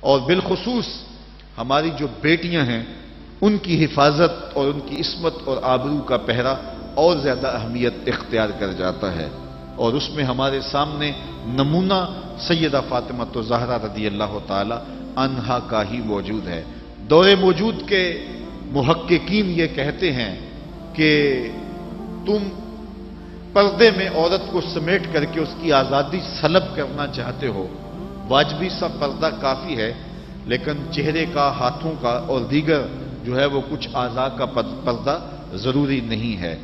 اور بالخصوص ہماری جو بیٹیاں ہیں ان کی حفاظت اور ان کی عصمت اور آبرو کا پہرا اور زیادہ اہمیت اختیار کر جاتا ہے، اور اس میں ہمارے سامنے نمونہ سیدہ فاطمہ الزہرا رضی اللہ تعالی عنہا کا ہی موجود ہے۔ دور موجود کے محققین یہ کہتے ہیں کہ تم پردے میں عورت کو سمیٹ کر کے اس کی آزادی سلب کرنا چاہتے ہو، واجبی سا پردہ کافی ہے، لیکن چہرے کا، ہاتھوں کا اور دیگر جو ہے وہ کچھ اعضاء کا پردہ ضروری نہیں ہے،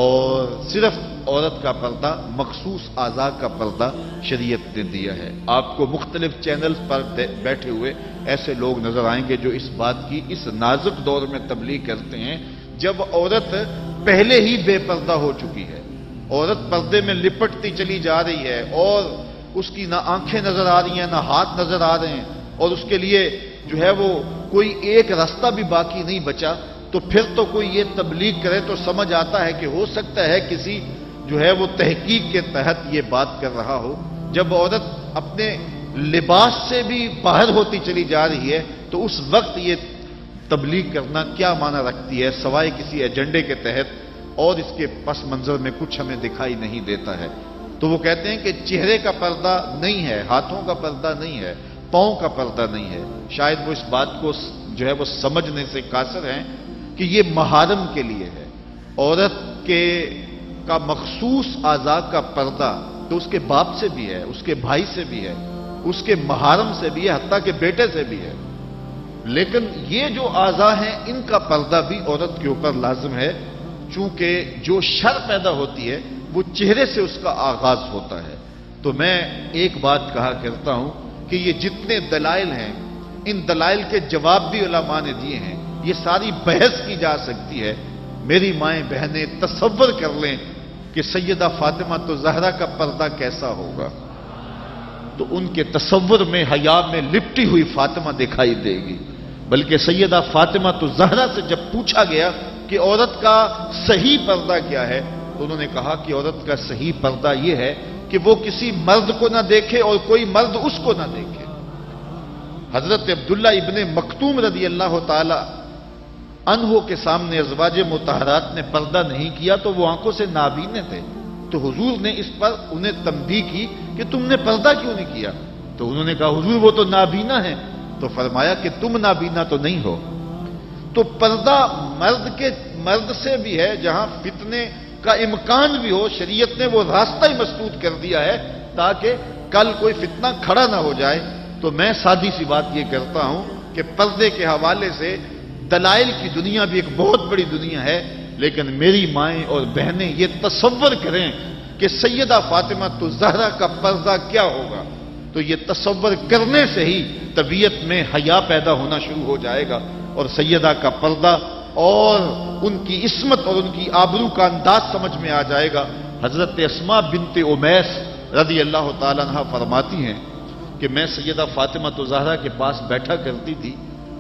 اور صرف عورت کا پردہ، مخصوص اعضاء کا پردہ شریعت نے دیا ہے۔ آپ کو مختلف چینلز پر بیٹھے ہوئے ایسے لوگ نظر آئیں گے جو اس بات کی اس نازک دور میں تبلیغ کرتے ہیں جب عورت پہلے ہی بے پردہ ہو چکی ہے، عورت پردے میں لپٹتی چلی جا رہی ہے اور اس کی نہ آنکھیں نظر آ رہی ہیں نہ ہاتھ نظر آ رہے ہیں، اور اس کے لیے جو ہے وہ کوئی ایک راستہ بھی باقی نہیں بچا، تو پھر تو کوئی یہ تبلیغ کرے تو سمجھ آتا ہے کہ ہو سکتا ہے کسی جو ہے وہ تحقیق کے تحت یہ بات کر رہا ہو۔ جب عورت اپنے لباس سے بھی باہر ہوتی چلی جا رہی ہے تو اس وقت یہ تبلیغ کرنا کیا معنی رکھتی ہے سوائے کسی ایجنڈے کے تحت، اور اس کے پس منظر میں کچھ ہمیں دکھائی نہیں دیتا ہے۔ تو وہ کہتے ہیں کہ چہرے کا پردہ نہیں ہے، ہاتھوں کا پردہ نہیں ہے، پاؤں کا پردہ نہیں ہے۔ شاید وہ اس بات کو جو ہے وہ سمجھنے سے قاصر ہیں کہ یہ محارم کے لیے ہے، عورت کا مخصوص اعضاء کا پردہ تو اس کے باپ سے بھی ہے، اس کے بھائی سے بھی ہے، اس کے محارم سے بھی ہے، حتیٰ کہ بیٹے سے بھی ہے، لیکن یہ جو اعضاء ہیں ان کا پردہ بھی عورت کے اوپر لازم ہے، چونکہ جو شر پیدا ہوتی ہے وہ چہرے سے اس کا آغاز ہوتا ہے۔ تو میں ایک بات کہا کرتا ہوں کہ یہ جتنے دلائل ہیں ان دلائل کے جواب بھی علماء نے دیے ہیں، یہ ساری بحث کی جا سکتی ہے۔ میری مائیں بہنیں تصور کر لیں کہ سیدہ فاطمہ الزہرا کا پردہ کیسا ہوگا، تو ان کے تصور میں حیا میں لپٹی ہوئی فاطمہ دکھائی دے گی۔ بلکہ سیدہ فاطمہ الزہرا سے جب پوچھا گیا کہ عورت کا صحیح پردہ کیا ہے تو انہوں نے کہا کہ عورت کا صحیح پردہ یہ ہے کہ وہ کسی مرد کو نہ دیکھے اور کوئی مرد اس کو نہ دیکھے۔ حضرت عبداللہ ابن مکتوم رضی اللہ تعالی عنہ کے سامنے ازواج مطہرات نے پردہ نہیں کیا تو وہ آنکھوں سے نابینے تھے، تو حضور نے اس پر انہیں تنبیہ کی کہ تم نے پردہ کیوں نہیں کیا؟ تو انہوں نے کہا حضور وہ تو نابینا ہیں، تو فرمایا کہ تم نابینا تو نہیں ہو۔ تو پردہ مرد سے بھی ہے، جہاں فتنے کا امکان بھی ہو، شریعت نے وہ راستہ ہی مسدود کر دیا ہے تاکہ کل کوئی فتنہ کھڑا نہ ہو جائے۔ تو میں سادی سی بات یہ کرتا ہوں کہ پردے کے حوالے سے دلائل کی دنیا بھی ایک بہت بڑی دنیا ہے، لیکن میری مائیں اور بہنیں یہ تصور کریں کہ سیدہ فاطمہ الزہرا کا پردہ کیا ہوگا، تو یہ تصور کرنے سے ہی طبیعت میں حیا پیدا ہونا شروع ہو جائے گا، اور سیدہ کا پردہ اور ان کی عصمت اور ان کی آبرو کا انداز سمجھ میں آ جائے گا۔ حضرت اسماء بنت امیس رضی اللہ تعالی عنہ فرماتی ہیں کہ میں سیدہ فاطمہ الزہرا کے پاس بیٹھا کرتی تھی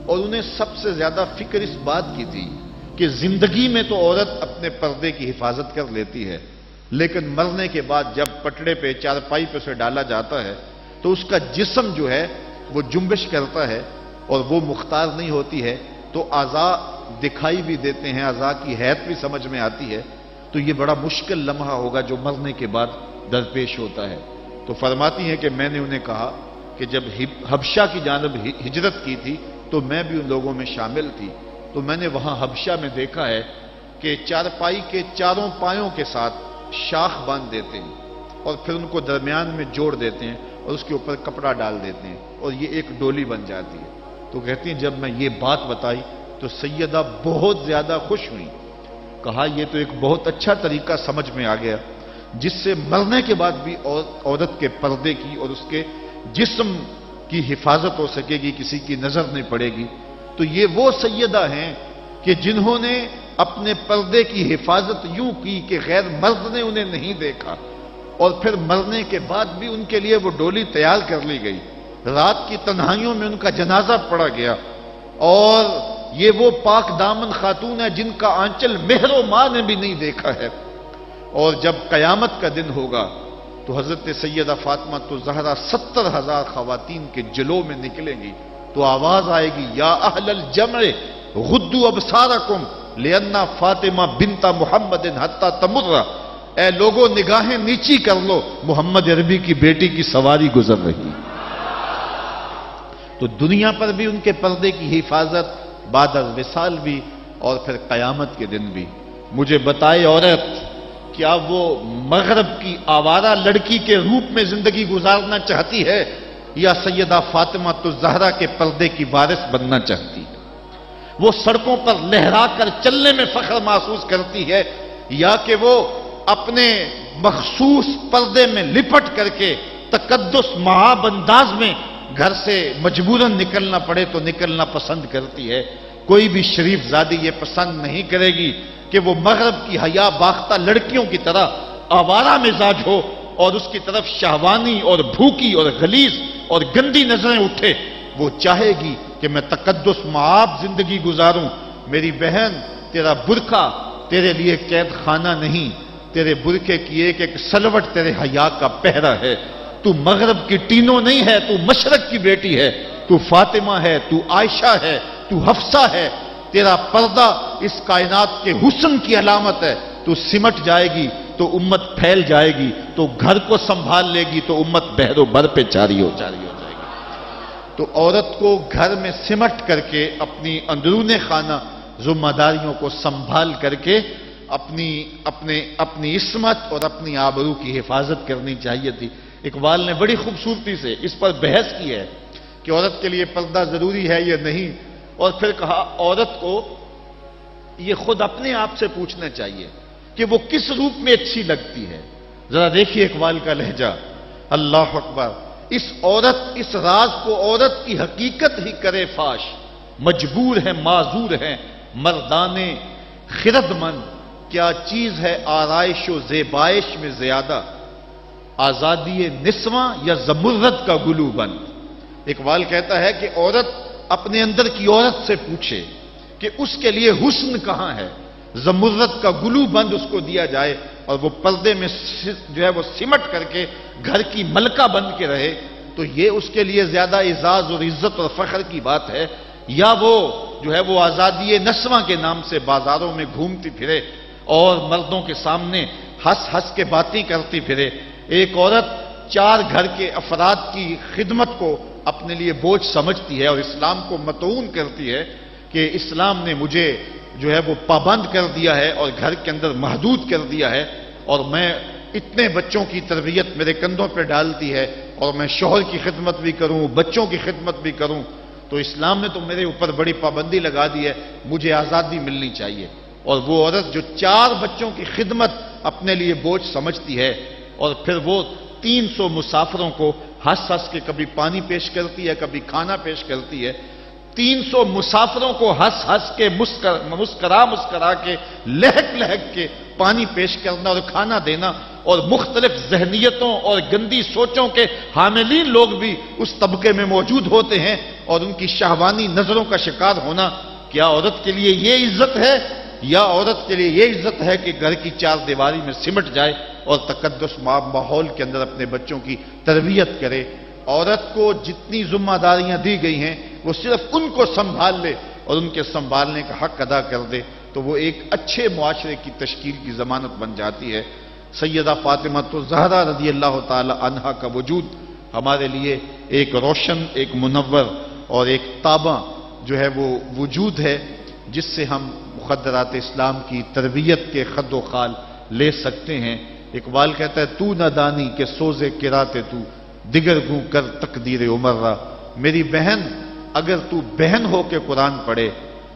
اور انہیں سب سے زیادہ فکر اس بات کی تھی کہ زندگی میں تو عورت اپنے پردے کی حفاظت کر لیتی ہے، لیکن مرنے کے بعد جب پٹڑے پہ، چارپائی پہ اسے ڈالا جاتا ہے تو اس کا جسم جو ہے وہ جنبش کرتا ہے اور وہ مختار نہیں ہوتی ہے، تو اعضاء دکھائی بھی دیتے ہیں، اعضاء کی حیت بھی سمجھ میں آتی ہے، تو یہ بڑا مشکل لمحہ ہوگا جو مرنے کے بعد درپیش ہوتا ہے۔ تو فرماتی ہیں کہ میں نے انہیں کہا کہ جب حبشہ کی جانب ہجرت کی تھی تو میں بھی ان لوگوں میں شامل تھی، تو میں نے وہاں حبشہ میں دیکھا ہے کہ چارپائی کے چاروں پایوں کے ساتھ شاخ باندھ دیتے ہیں اور پھر ان کو درمیان میں جوڑ دیتے ہیں اور اس کے اوپر کپڑا ڈال دیتے ہیں اور یہ ایک ڈولی بن جاتی ہے۔ تو کہتی ہیں جب میں یہ بات بتائی تو سیدہ بہت زیادہ خوش ہوئی، کہا یہ تو ایک بہت اچھا طریقہ سمجھ میں آ گیا جس سے مرنے کے بعد بھی عورت کے پردے کی اور اس کے جسم کی حفاظت ہو سکے گی، کسی کی نظر نہیں پڑے گی۔ تو یہ وہ سیدہ ہیں کہ جنہوں نے اپنے پردے کی حفاظت یوں کی کہ غیر مرد نے انہیں نہیں دیکھا، اور پھر مرنے کے بعد بھی ان کے لیے وہ ڈولی تیار کر لی گئی، رات کی تنہائیوں میں ان کا جنازہ پڑا گیا، اور یہ وہ پاک دامن خاتون ہے جن کا آنچل مہر و ماں نے بھی نہیں دیکھا ہے۔ اور جب قیامت کا دن ہوگا تو حضرت سیدہ فاطمہ تو زہرا 70,000 خواتین کے جلو میں نکلیں گی تو آواز آئے گی یا اہل الجمع غدوا ابصارکم لأن فاطمہ بنت محمد حتی تمر، اے لوگوں نگاہیں نیچی کر لو، محمد عربی کی بیٹی کی سواری گزر رہی۔ تو دنیا پر بھی ان کے پردے کی حفاظت، بعد از وصال بھی، اور پھر قیامت کے دن بھی۔ مجھے بتائے عورت، کیا وہ مغرب کی آوارہ لڑکی کے روپ میں زندگی گزارنا چاہتی ہے یا سیدہ فاطمہ الزہرا کے پردے کی وارث بننا چاہتی ہے؟ وہ سڑکوں پر لہرا کر چلنے میں فخر محسوس کرتی ہے یا کہ وہ اپنے مخصوص پردے میں لپٹ کر کے تقدس مہاب انداز میں گھر سے مجبوراً نکلنا پڑے تو نکلنا پسند کرتی ہے؟ کوئی بھی شریف زادی یہ پسند نہیں کرے گی کہ وہ مغرب کی حیا باختہ لڑکیوں کی طرح آوارہ مزاج ہو اور اس کی طرف شہوانی اور بھوکی اور غلیظ اور گندی نظریں اٹھے۔ وہ چاہے گی کہ میں تقدس معاب زندگی گزاروں۔ میری بہن، تیرا برقع تیرے لیے قید خانہ نہیں، تیرے برقعے کی ایک ایک سلوٹ تیرے حیا کا پہرا ہے۔ تو مغرب کی ٹینوں نہیں ہے، تو مشرق کی بیٹی ہے، تو فاطمہ ہے، تو عائشہ ہے، تو حفصہ ہے۔ تیرا پردہ اس کائنات کے حسن کی علامت ہے۔ تو سمٹ جائے گی تو امت پھیل جائے گی، تو گھر کو سنبھال لے گی تو امت بحر و بر پہ جاری ہو جائے گی۔ تو عورت کو گھر میں سمٹ کر کے اپنی اندرون خانہ ذمہ داریوں کو سنبھال کر کے اپنی عصمت اور اپنی آبرو کی حفاظت کرنی چاہیے تھی۔ اقبال نے بڑی خوبصورتی سے اس پر بحث کی ہے کہ عورت کے لیے پردہ ضروری ہے یا نہیں، اور پھر کہا عورت کو یہ خود اپنے آپ سے پوچھنا چاہیے کہ وہ کس روپ میں اچھی لگتی ہے۔ ذرا دیکھیے اقبال کا لہجہ، اللہ اکبر۔ اس راز کو عورت کی حقیقت ہی کرے فاش، مجبور ہے معذور ہے مردانے خرد مند، کیا چیز ہے آرائش و زیبائش میں زیادہ، آزادی نسواں یا زمرد کا گلو بند۔ اقبال کہتا ہے کہ عورت اپنے اندر کی عورت سے پوچھے کہ اس کے لیے حسن کہاں ہے، زمرد کا گلو بند اس کو دیا جائے اور وہ پردے میں جو ہے وہ سمٹ کر کے گھر کی ملکہ بن کے رہے، تو یہ اس کے لیے زیادہ اعزاز اور عزت اور فخر کی بات ہے، یا وہ جو ہے وہ آزادی نسواں کے نام سے بازاروں میں گھومتی پھرے اور مردوں کے سامنے ہنس ہنس کے باتیں کرتی پھرے۔ ایک عورت 4 گھر کے افراد کی خدمت کو اپنے لیے بوجھ سمجھتی ہے اور اسلام کو متعون کرتی ہے کہ اسلام نے مجھے جو ہے وہ پابند کر دیا ہے اور گھر کے اندر محدود کر دیا ہے، اور میں اتنے بچوں کی تربیت میرے کندھوں پہ ڈالتی ہے اور میں شوہر کی خدمت بھی کروں، بچوں کی خدمت بھی کروں، تو اسلام نے تو میرے اوپر بڑی پابندی لگا دی ہے، مجھے آزادی ملنی چاہیے۔ اور وہ عورت جو 4 بچوں کی خدمت اپنے لیے بوجھ سمجھتی ہے اور پھر وہ 300 مسافروں کو ہنس ہنس کے کبھی پانی پیش کرتی ہے، کبھی کھانا پیش کرتی ہے، 300 مسافروں کو ہنس ہنس کے مسکرا کے لہک لہک کے پانی پیش کرنا اور کھانا دینا، اور مختلف ذہنیتوں اور گندی سوچوں کے حاملین لوگ بھی اس طبقے میں موجود ہوتے ہیں اور ان کی شہوانی نظروں کا شکار ہونا، کیا عورت کے لیے یہ عزت ہے؟ یا عورت کے لیے یہ عزت ہے کہ گھر کی 4 دیواری میں سمٹ جائے اور تقدس ماحول کے اندر اپنے بچوں کی تربیت کرے؟ عورت کو جتنی ذمہ داریاں دی گئی ہیں وہ صرف ان کو سنبھال لے اور ان کے سنبھالنے کا حق ادا کر دے تو وہ ایک اچھے معاشرے کی تشکیل کی ضمانت بن جاتی ہے۔ سیدہ فاطمہ الزہرا رضی اللہ تعالی عنہا کا وجود ہمارے لیے ایک روشن، ایک منور اور ایک تابع جو ہے وہ وجود ہے، جس سے ہم مخدرات اسلام کی تربیت کے خد و خال لے سکتے ہیں۔ اقبال کہتا ہے تو نہ دانی کہ سوزے کراتے تو دیگر گوں کر تقدیر عمر را، میری بہن اگر تو بہن ہو کے قرآن پڑھے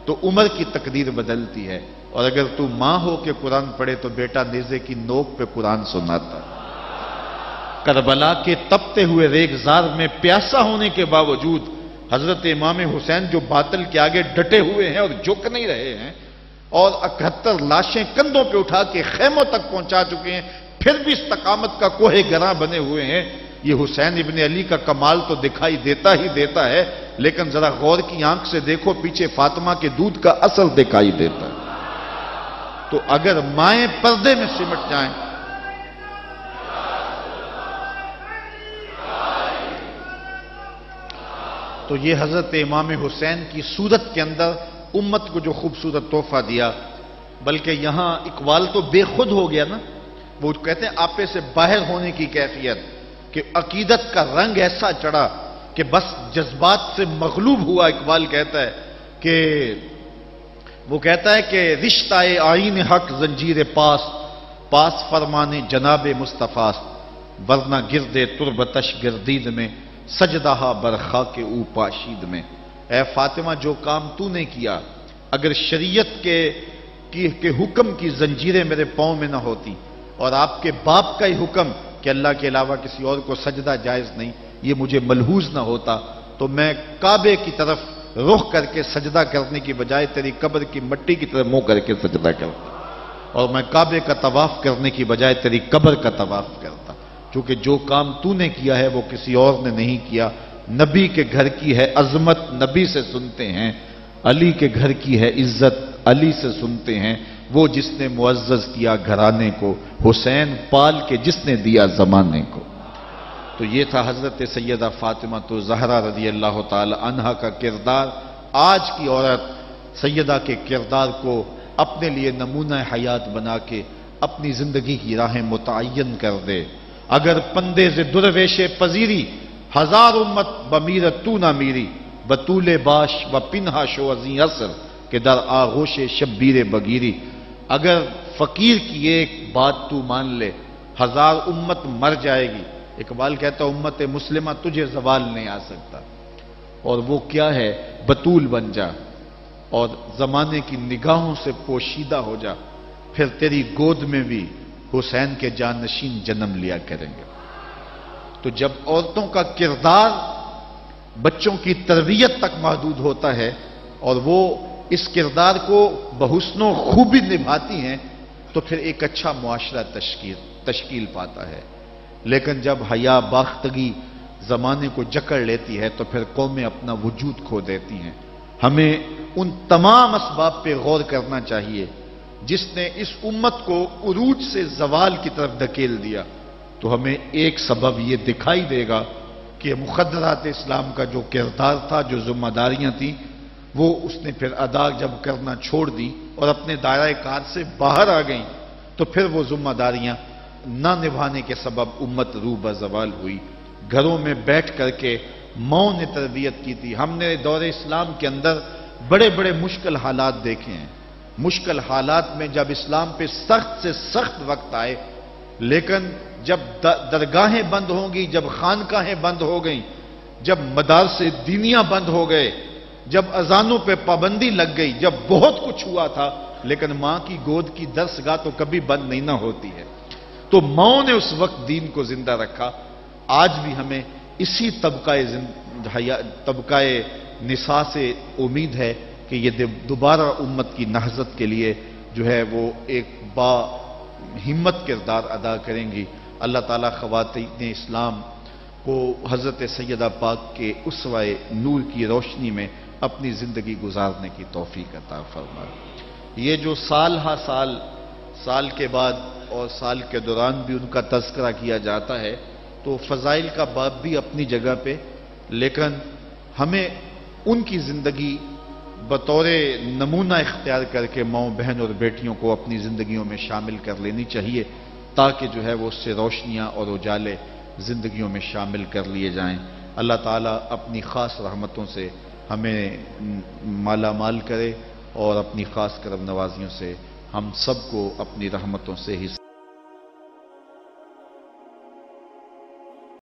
تو عمر کی تقدیر بدلتی ہے، اور اگر تو ماں ہو کے قرآن پڑھے تو بیٹا نیزے کی نوک پہ قرآن سناتا۔ کربلا کے تپتے ہوئے ریگزار میں پیاسا ہونے کے باوجود حضرت امام حسین جو باطل کے آگے ڈٹے ہوئے ہیں اور جھک نہیں رہے ہیں، اور 71 لاشیں کندھوں پہ اٹھا کے خیموں تک پہنچا چکے ہیں، پھر بھی استقامت کا کوہ گراں بنے ہوئے ہیں، یہ حسین ابن علی کا کمال تو دکھائی دیتا ہی دیتا ہے، لیکن ذرا غور کی آنکھ سے دیکھو پیچھے فاطمہ کے دودھ کا اثر دکھائی دیتا ہے۔ تو اگر مائیں پردے میں سمٹ جائیں، تو یہ حضرت امام حسین کی صورت کے اندر امت کو جو خوبصورت تحفہ دیا، بلکہ یہاں اقبال تو بے خود ہو گیا نا، وہ کہتے ہیں آپے سے باہر ہونے کی کیفیت، کہ عقیدت کا رنگ ایسا چڑھا کہ بس جذبات سے مغلوب ہوا۔ اقبال کہتا ہے کہ وہ کہتا ہے کہ رشتہ آئین حق زنجیر پاس فرمانے جناب مصطفیٰ، ورنہ گردے تربتش گردید میں سجدہ برخا کے او پاشید میں۔ اے فاطمہ، جو کام تو نے کیا، اگر شریعت کے حکم کی زنجیریں میرے پاؤں میں نہ ہوتی، اور آپ کے باپ کا ہی حکم کہ اللہ کے علاوہ کسی اور کو سجدہ جائز نہیں، یہ مجھے ملحوظ نہ ہوتا، تو میں کعبے کی طرف رخ کر کے سجدہ کرنے کی بجائے تیری قبر کی مٹی کی طرف منہ کر کے سجدہ کرتا، اور میں کعبے کا طواف کرنے کی بجائے تیری قبر کا طواف کرتا، کیونکہ جو کام تو نے کیا ہے وہ کسی اور نے نہیں کیا۔ نبی کے گھر کی ہے عظمت، نبی سے سنتے ہیں، علی کے گھر کی ہے عزت، علی سے سنتے ہیں، وہ جس نے معزز کیا گھرانے کو، حسین پال کے جس نے دیا زمانے کو۔ تو یہ تھا حضرت سیدہ فاطمہ تو زہرا رضی اللہ تعالی عنہا کا کردار۔ آج کی عورت سیدہ کے کردار کو اپنے لیے نمونہ حیات بنا کے اپنی زندگی کی راہیں متعین کر دے۔ اگر پندے سے درویش پذیری، ہزار امت بمیرت تو نہ میری، بطول باش و پنہا شو ازیں اثر کہ در آغوش شبیر بگیری۔ اگر فقیر کی ایک بات تو مان لے، ہزار امت مر جائے گی۔ اقبال کہتا امت مسلمہ تجھے زوال نہیں آ سکتا، اور وہ کیا ہے؟ بطول بن جا اور زمانے کی نگاہوں سے پوشیدہ ہو جا، پھر تیری گود میں بھی حسین کے جانشین جنم لیا کریں گے۔ تو جب عورتوں کا کردار بچوں کی تربیت تک محدود ہوتا ہے اور وہ اس کردار کو بحسن و خوبی نبھاتی ہیں، تو پھر ایک اچھا معاشرہ تشکیل پاتا ہے۔ لیکن جب حیا باختگی زمانے کو جکڑ لیتی ہے تو پھر قومیں اپنا وجود کھو دیتی ہیں۔ ہمیں ان تمام اسباب پہ غور کرنا چاہیے جس نے اس امت کو عروج سے زوال کی طرف دھکیل دیا، تو ہمیں ایک سبب یہ دکھائی دے گا کہ مخدرات اسلام کا جو کردار تھا، جو ذمہ داریاں تھیں، وہ اس نے پھر ادا جب کرنا چھوڑ دی اور اپنے دائرہ کار سے باہر آ گئیں، تو پھر وہ ذمہ داریاں نہ نبھانے کے سبب امت روح بزوال ہوئی۔ گھروں میں بیٹھ کر کے ماؤں نے تربیت کی تھی۔ ہم نے دور اسلام کے اندر بڑے بڑے مشکل حالات دیکھے ہیں۔ مشکل حالات میں جب اسلام پہ سخت سے سخت وقت آئے، لیکن جب درگاہیں بند ہوں گی، جب خانقاہیں بند ہو گئیں، جب مدارس دینیاں بند ہو گئے، جب اذانوں پہ پابندی لگ گئی، جب بہت کچھ ہوا تھا، لیکن ماں کی گود کی درسگاہ تو کبھی بند نہیں نہ ہوتی ہے۔ تو ماؤں نے اس وقت دین کو زندہ رکھا۔ آج بھی ہمیں اسی طبقہ نساء سے امید ہے کہ یہ دوبارہ امت کی نہضت کے لیے جو ہے وہ ایک با ہمت کردار ادا کریں گی۔ اللہ تعالیٰ خواتین اسلام کو حضرت سیدہ پاک کے اسوہ نور کی روشنی میں اپنی زندگی گزارنے کی توفیق عطا فرمائے۔ یہ جو سال ہا سال کے بعد اور سال کے دوران بھی ان کا تذکرہ کیا جاتا ہے، تو فضائل کا باب بھی اپنی جگہ پہ، لیکن ہمیں ان کی زندگی بطور نمونہ اختیار کر کے ماؤں بہن اور بیٹیوں کو اپنی زندگیوں میں شامل کر لینی چاہیے، تاکہ جو ہے وہ اس سے روشنیاں اور اجالے زندگیوں میں شامل کر لیے جائیں۔ اللہ تعالیٰ اپنی خاص رحمتوں سے ہمیں مالا مال کرے اور اپنی خاص کرم نوازیوں سے ہم سب کو اپنی رحمتوں سے